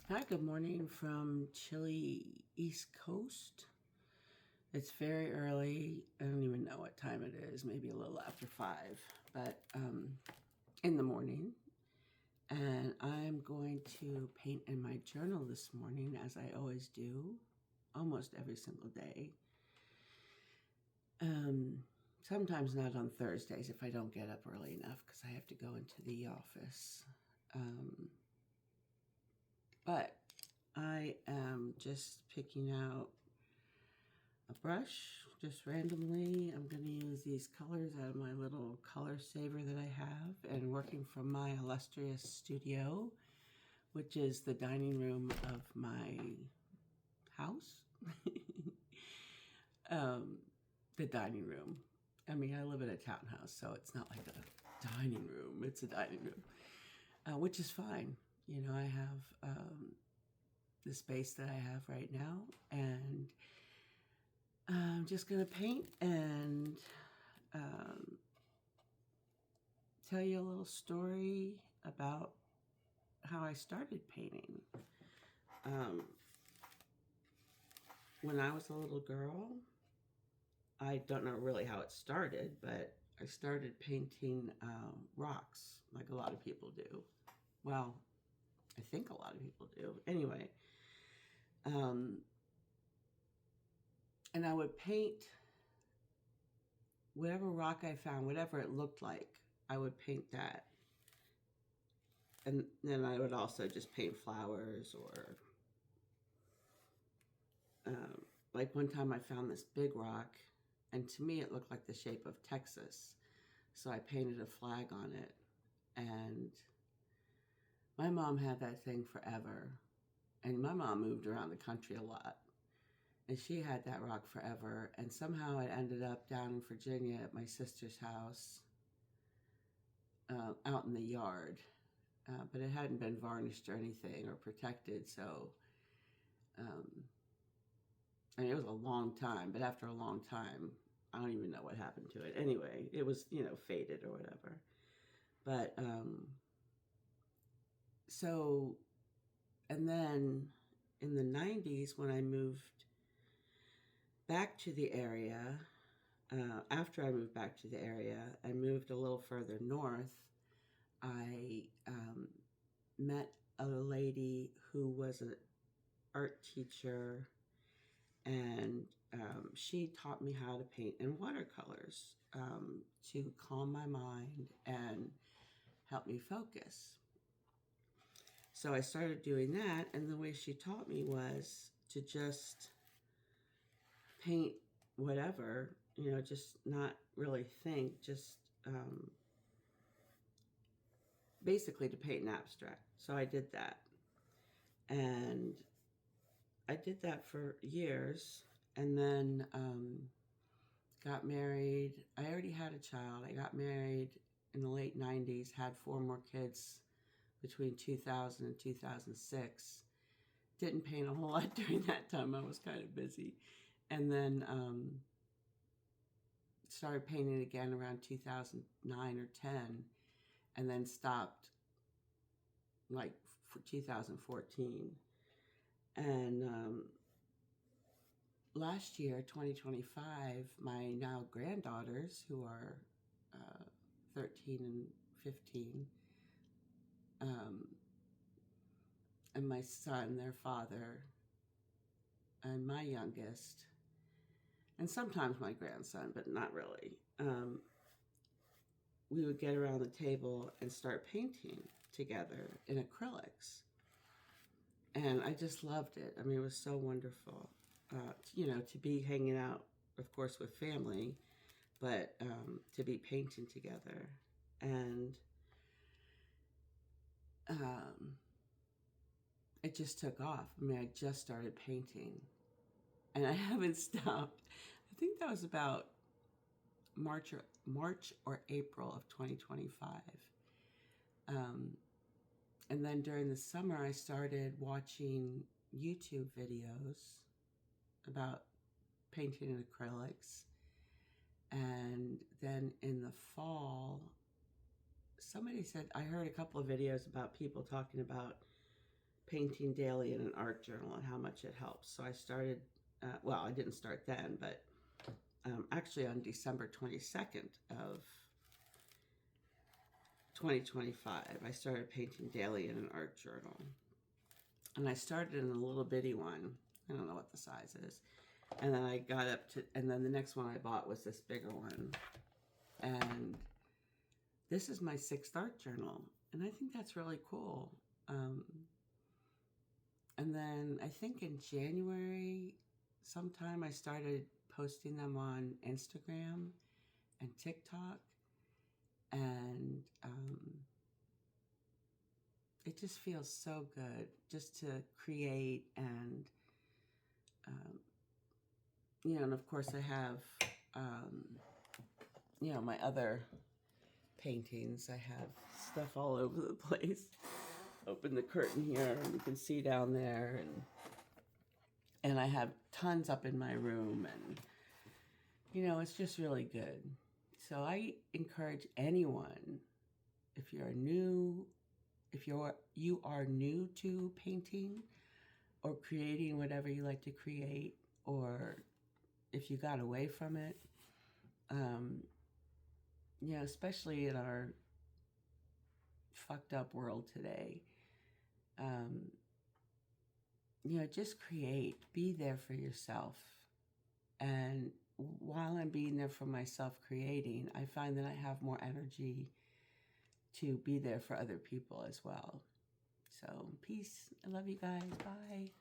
Hi, good morning from chilly East Coast. It's very early. I don't even know what time it is, maybe a little after 5, but in the morning. And I'm going to paint in my journal this morning, as I always do, almost every single day. Sometimes not on Thursdays if I don't get up early enough because I have to go into the office. But I am just picking out a brush just randomly. I'm going to use these colors out of my little color saver that I have and working from my illustrious studio, which is the dining room of my house. The dining room. I mean, I live in a townhouse, so it's not like a dining room. It's a dining room, which is fine. You know, I have the space that I have right now, and I'm just going to paint and tell you a little story about how I started painting. When I was a little girl, I don't know really how it started, but I started painting rocks like a lot of people do. Well, I think a lot of people do. Anyway, and I would paint whatever rock I found, whatever it looked like, I would paint that. And then I would also just paint flowers or like one time I found this big rock, and to me it looked like the shape of Texas. So I painted a flag on it. And my mom had that thing forever. And my mom moved around the country a lot. And she had that rock forever. And somehow it ended up down in Virginia at my sister's house, out in the yard. But it hadn't been varnished or anything or protected. So I mean, it was a long time, but after a long time, I don't even know what happened to it. Anyway, it was, faded or whatever. But so, and then in the 90s, when I moved back to the area, after I moved back to the area, I moved a little further north. I met a lady who was an art teacher, and she taught me how to paint in watercolors to calm my mind and help me focus. So I started doing that, and the way she taught me was to just paint whatever, just not really think, just basically to paint in abstract. So I did that. And I did that for years, and then got married. I already had a child. I got married in the late 90s, had 4 more kids between 2000 and 2006. Didn't paint a whole lot during that time. I was kind of busy. And then started painting again around 2009 or 10, and then stopped like for 2014. And last year, 2025, my now granddaughters, who are 13 and 15, and my son, their father, and my youngest, and sometimes my grandson, but not really, we would get around the table and start painting together in acrylics. And I just loved it. I mean, it was so wonderful, to be hanging out, of course, with family, but to be painting together. And it just took off. I mean, I just started painting, and I haven't stopped. I think that was about March or April of 2025. And then during the summer, I started watching YouTube videos about painting in acrylics. And then in the fall, somebody said, I heard a couple of videos about people talking about painting daily in an art journal and how much it helps. So I started, well, I didn't start then, but actually on December 22nd of 2025, I started painting daily in an art journal. And I started in a little bitty one. I don't know what the size is. And then I got up to, and then the next one I bought was this bigger one. And this is my 6th art journal. And I think that's really cool. And then I think in January sometime I started posting them on Instagram and TikTok. And it just feels so good just to create and, you know, and of course I have, you know, my other paintings. I have stuff all over the place. Open the curtain here and you can see down there, and I have tons up in my room, and you know, it's just really good. So I encourage anyone, if you are new to painting or creating whatever you like to create, or if you got away from it, you know, especially in our fucked up world today, you know, just create, be there for yourself. And while I'm being there for myself creating, I find that I have more energy to be there for other people as well. So peace. I love you guys. Bye.